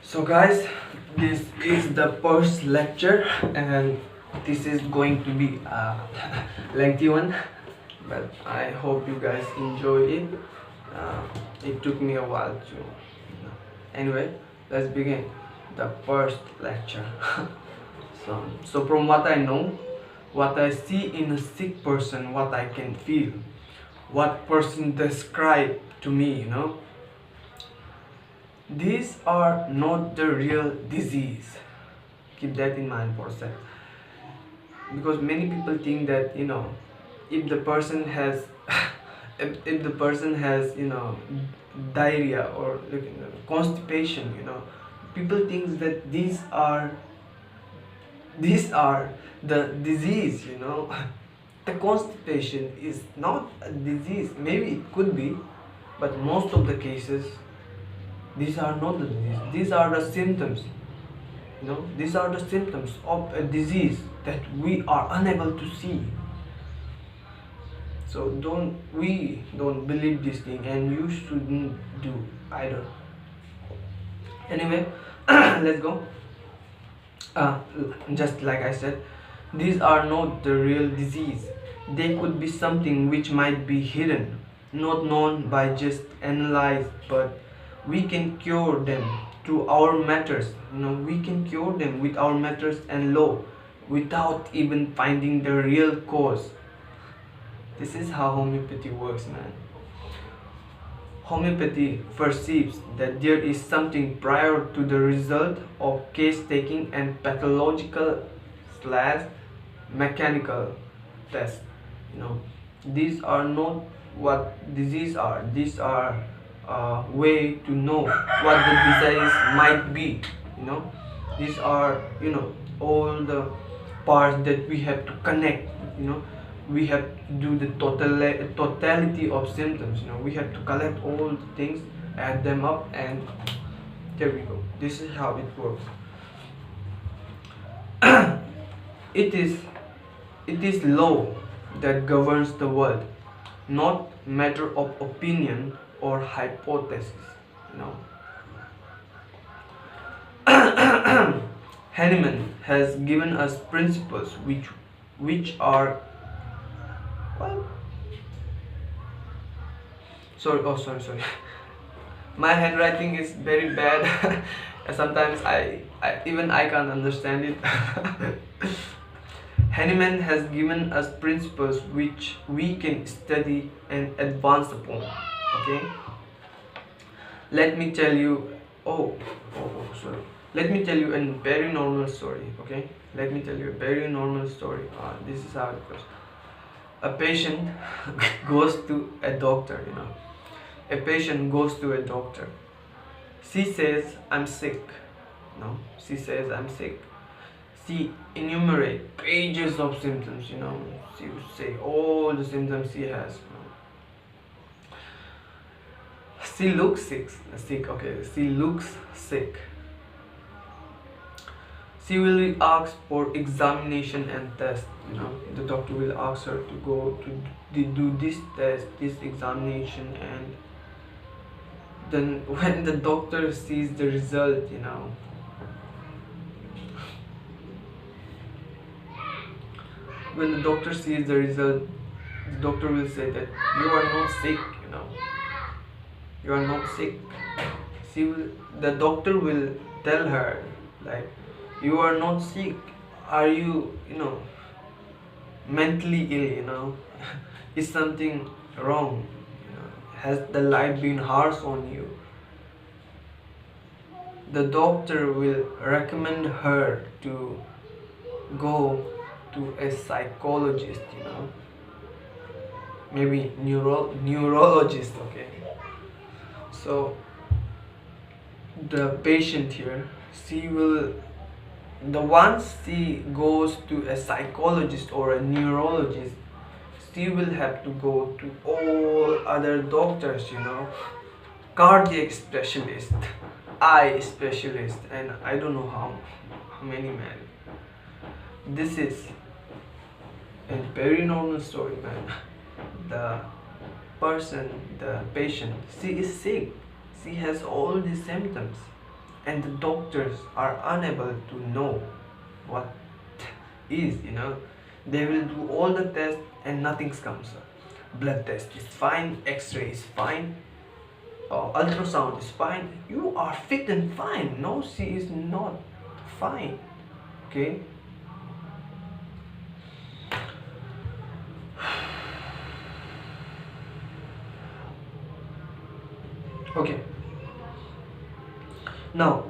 So guys, this is the first lecture and this is going to be a lengthy one, but I hope you guys enjoy it. It took me a while to anyway, let's begin the first lecture. So from what I know, what I see in a sick person, what I can feel, what person describe to me, these are not the real disease. Keep that in mind for a sec. Because many people think that if the person has if the person has diarrhea or constipation, people think that these are the disease. The constipation is not a disease. Maybe it could be, but most of the cases these are not the disease. These are the symptoms. These are the symptoms of a disease that we are unable to see. So don't believe this thing, and you shouldn't do either. Anyway, let's go. Just like I said, these are not the real disease. They could be something which might be hidden, not known by just analyze, but we can cure them through our methods. We can cure them with our methods and law without even finding the real cause. This is how homeopathy works, man. Homeopathy perceives that there is something prior to the result of case taking and pathological slash mechanical tests. These are not what disease are. These are a way to know what the disease might be. These are all the parts that we have to connect. We have to do the totality of symptoms. We have to collect all the things, add them up, and there we go. This is how it works. It is law that governs the world, not matter of opinion or hypothesis. Hahnemann has given us principles which are sorry. My handwriting is very bad. Sometimes I can't understand it. Hahnemann has given us principles which we can study and advance upon. Okay? Let me tell you. Sorry. Let me tell you a very normal story. Okay? Let me tell you a very normal story. This is how it goes. A patient goes to a doctor. A patient goes to a doctor. She says, "I'm sick." She says, "I'm sick." She enumerate pages of symptoms. She would say all the symptoms she has. She looks sick. Okay, she looks sick. She will ask for examination and test. The doctor will ask her to go to do this test, this examination, and then when the doctor sees the result, when the doctor sees the result, the doctor will say that you are not sick. You are not sick. The doctor will tell her like, you are not sick. Are you mentally ill? Is something wrong? Has the life been harsh on you? The doctor will recommend her to go to a psychologist. Maybe neurologist. Okay. So the patient here, once she goes to a psychologist or a neurologist, she will have to go to all other doctors, cardiac specialist, eye specialist, and I don't know how many, man. This is a very normal story, man. The patient, she is sick. She has all these symptoms, and the doctors are unable to know what is, they will do all the tests and nothing comes up. Blood test is fine, x-ray is fine, ultrasound is fine, you are fit and fine. No, she is not fine. Okay. Okay. Now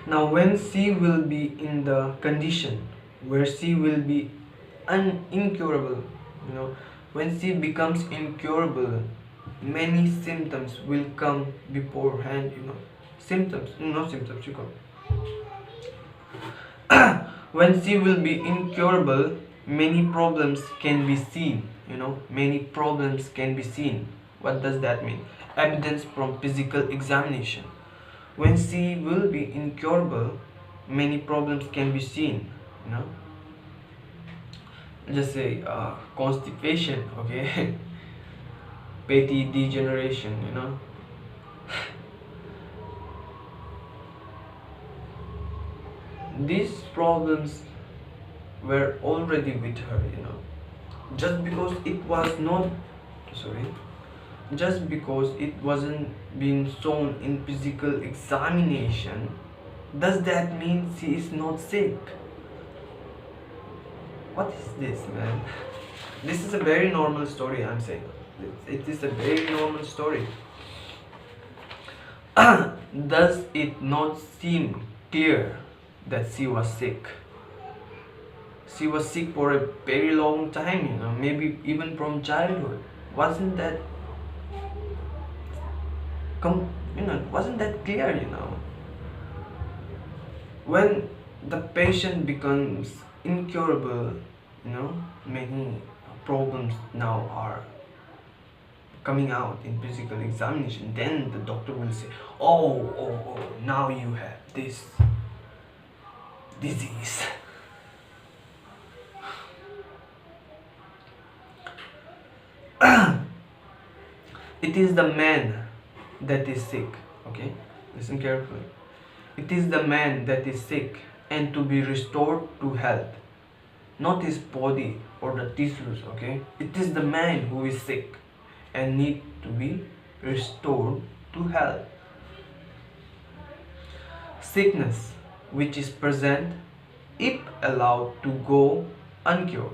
now when she will be in the condition where she will be incurable, when she becomes incurable, many symptoms will come beforehand. Symptoms, not symptoms, you come. When she will be incurable, many problems can be seen. Many problems can be seen. What does that mean? Evidence from physical examination. When she will be incurable, many problems can be seen. Just say constipation, okay. Petty degeneration, these problems were already with her. Just because it was not sorry just because it wasn't being shown in physical examination, does that mean she is not sick? What is this, man? This is a very normal story, I'm saying. It is a very normal story. Does it not seem clear that she was sick? She was sick for a very long time, maybe even from childhood. Wasn't that wasn't that clear? When the patient becomes incurable, many problems now are coming out in physical examination. Then the doctor will say, oh, now you have this disease. It is the man that is sick. Okay, listen carefully. It is the man that is sick and to be restored to health, not his body or the tissues. Okay, it is the man who is sick and need to be restored to health. Sickness which is present, if allowed to go uncured,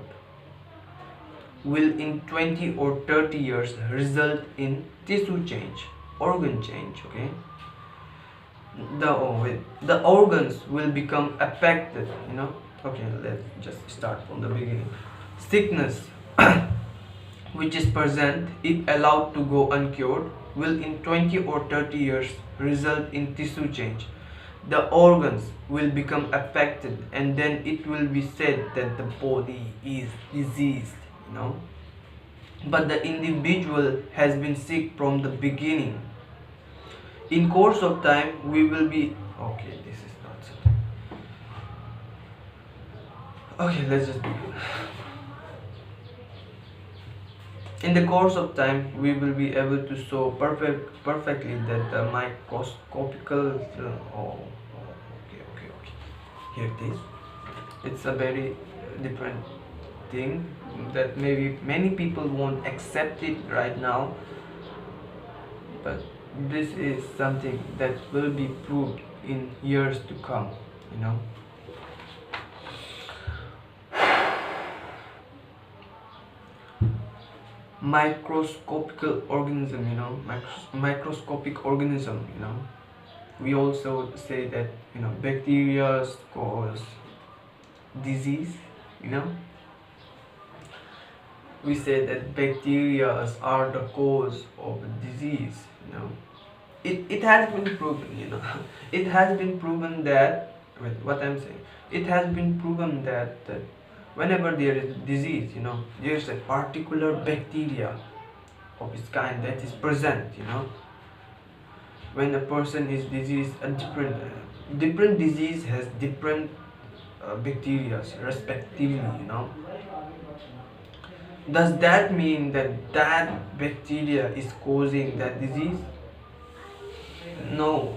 will in 20 or 30 years result in tissue change, organ change. Okay, the organs will become affected. Okay, let's just start from the beginning. Sickness which is present, if allowed to go uncured, will in 20 or 30 years result in tissue change. The organs will become affected, and then it will be said that the body is diseased. But the individual has been sick from the beginning. In course of time, we will be okay. This is not something. Okay, let's just begin. In the course of time, we will be able to show perfectly that the microscopical. Okay. Here it is. It's a very different thing that maybe many people won't accept it right now, but this is something that will be proved in years to come. Microscopic organism, microscopic organism. We also say that bacteria cause disease. We say that bacteria are the cause of disease. It has been proven. It has been proven that what I'm saying. It has been proven that whenever there is disease, there is a particular bacteria of its kind that is present. When a person is diseased, a different disease has different bacteria respectively. Does that mean that bacteria is causing that disease? No,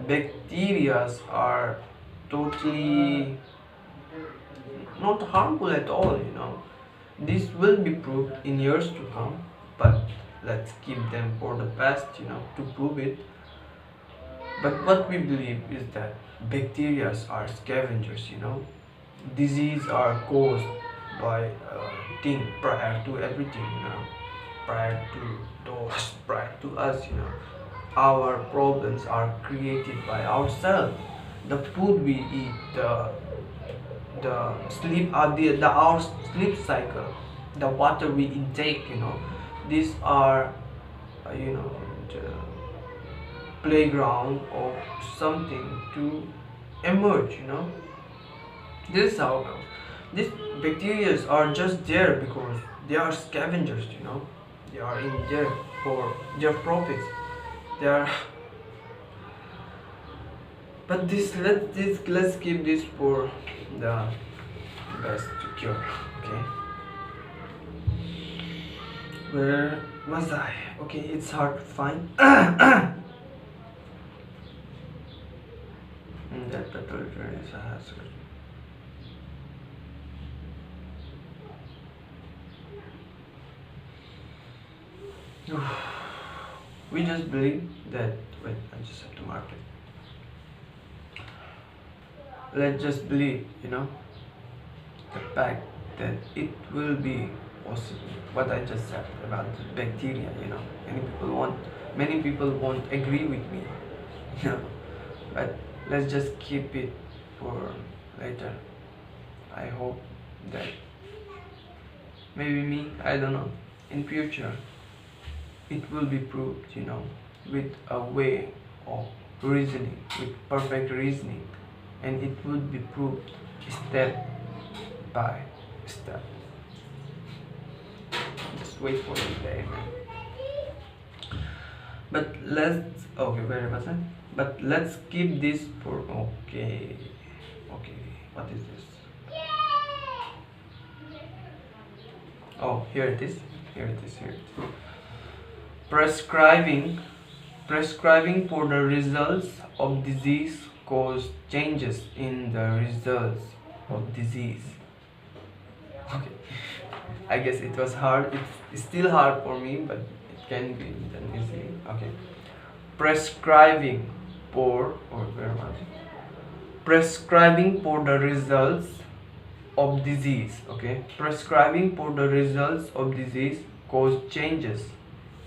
bacteria are totally not harmful at all. This will be proved in years to come, but let's keep them for the past, to prove it. But what we believe is that bacteria are scavengers. Disease are caused by thing prior to everything, prior to those, prior to us. Our problems are created by ourselves. The food we eat, the sleep, the our sleep cycle, the water we intake. These are, the playground of something to emerge. This is how these bacteria are just there because they are scavengers. They are in there for their profits. They are, but let's keep this for the best to cure. Okay, where was I? Okay, it's hard to find. That pathology is a hazard. We just believe that. Wait, I just have to mark it. Let's just believe, the fact that it will be possible. What I just said about the bacteria. Many people won't agree with me. you know, but let's just keep it for later. I hope that maybe me, I don't know, in future it will be proved, with a way of reasoning, with perfect reasoning, and it will be proved step by step. Just wait for the day, man. But let's, okay, where was I? But let's keep this for, okay, what is this? Oh, here it is. Prescribing for the results of disease cause changes in the results of disease. Okay, I guess it was hard. It's still hard for me, but it can be done easily. Okay, prescribing for, or where was it? Prescribing for the results of disease. Okay, prescribing for the results of disease cause changes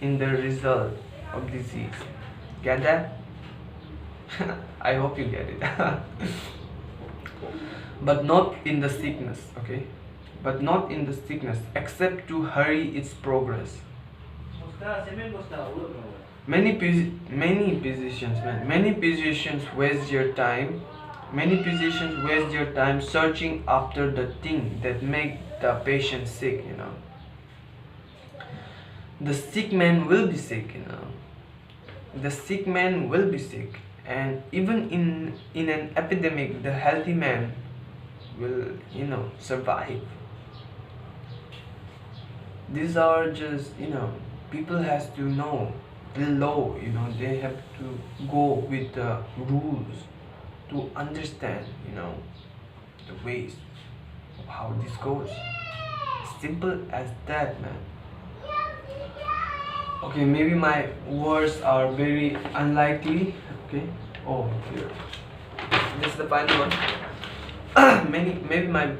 in the result of disease. Get that? I hope you get it. But not in the sickness. Okay, but not in the sickness, except to hurry its progress. Many physicians waste their time. Many physicians waste their time searching after the thing that make the patient sick. The sick man will be sick. The sick man will be sick, and even in an epidemic, the healthy man will survive. These are just people has to know the law. They have to go with the rules to understand the ways of how this goes. Simple as that, man. Okay, maybe my words are very unlikely. Okay. Oh, here. This is the final one. Maybe my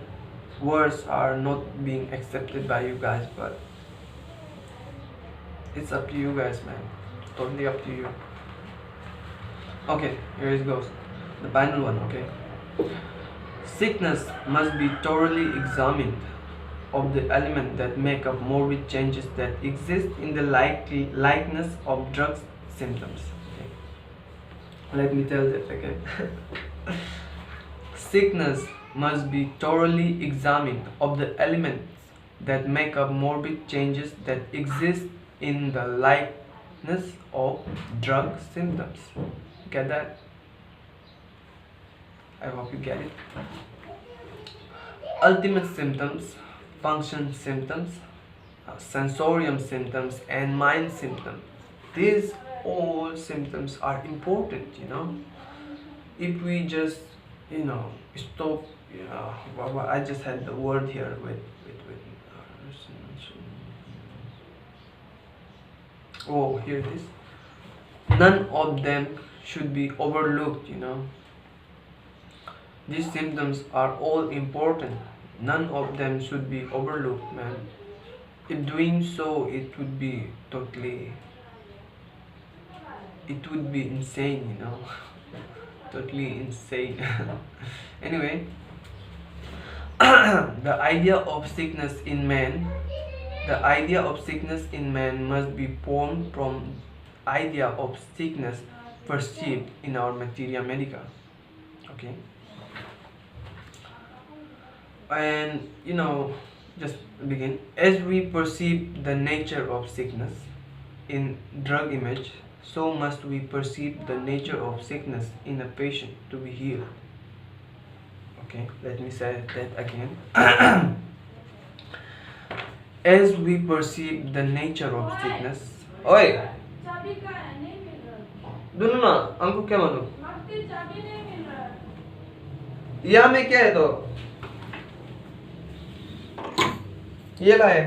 words are not being accepted by you guys, but it's up to you guys, man. Totally up to you. Okay, here it goes. The final one, okay. Sickness must be thoroughly examined of the element that make up morbid changes that exist in the likeness of drug symptoms. Okay. Let me tell that again. Sickness must be thoroughly examined of the elements that make up morbid changes that exist in the likeness of drug symptoms. Get that? I hope you get it. Ultimate symptoms, function symptoms, sensorium symptoms, and mind symptoms. These all symptoms are important, you know. If we just, you know, stop, I just had the word here with oh, here it is. None of them should be overlooked, you know. These symptoms are all important. None of them should be overlooked, man. If doing so, it would be insane, you know. Totally insane. Anyway, the idea of sickness in man, the idea of sickness in man must be formed from idea of sickness perceived in our materia medica. Okay. And you know, just begin. As we perceive the nature of sickness in drug image, so must we perceive the nature of sickness in a patient to be healed. Okay, let me say that again. As we perceive the nature of sickness. Oi, दोनों ना हमको क्या मालूम? यहाँ में क्या है तो? ये ला है.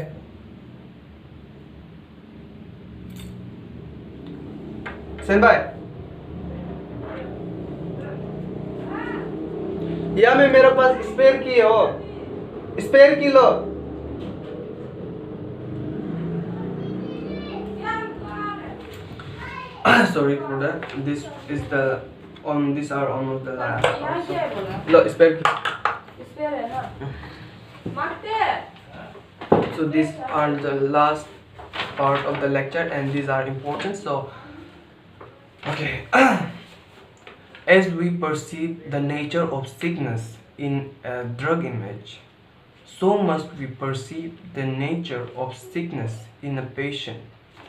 सेनबाई, यहाँ में मेरे पास स्पेयर की है हो, स्पेयर की लो. Sorry for that. This is the these are almost the last. Look, spare. So these are the last part of the lecture, and these are important. So, okay. As we perceive the nature of sickness in a drug image, so must we perceive the nature of sickness in a patient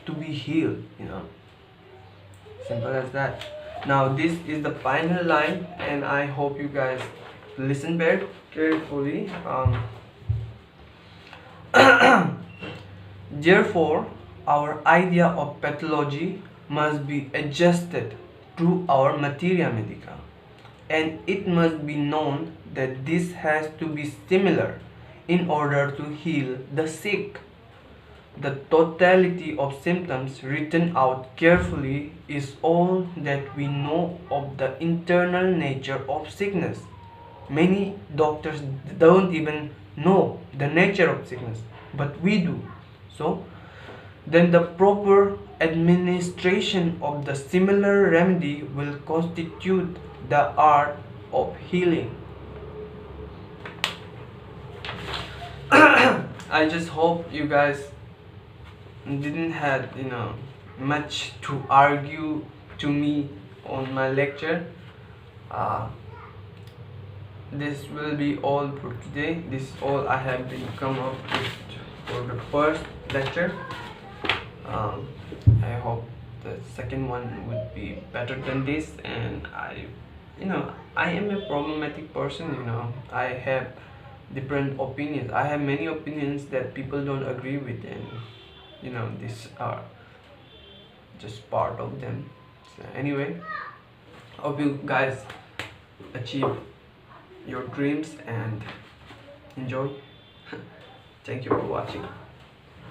to be healed. You know. Simple as that. Now this is the final line, and I hope you guys listen very carefully. Therefore, our idea of pathology must be adjusted to our materia medica, and it must be known that this has to be similar in order to heal the sick. The totality of symptoms written out carefully is all that we know of the internal nature of sickness. Many doctors don't even know the nature of sickness, but we do. So, then the proper administration of the similar remedy will constitute the art of healing. I just hope you guys didn't have, you know, much to argue to me on my lecture. This will be all for today. This is all I have been come up with for the first lecture. I hope the second one would be better than this, and I am a problematic person. I have different opinions. I have many opinions that people don't agree with, and these are just part of them. So anyway, hope you guys achieve your dreams and enjoy. Thank you for watching.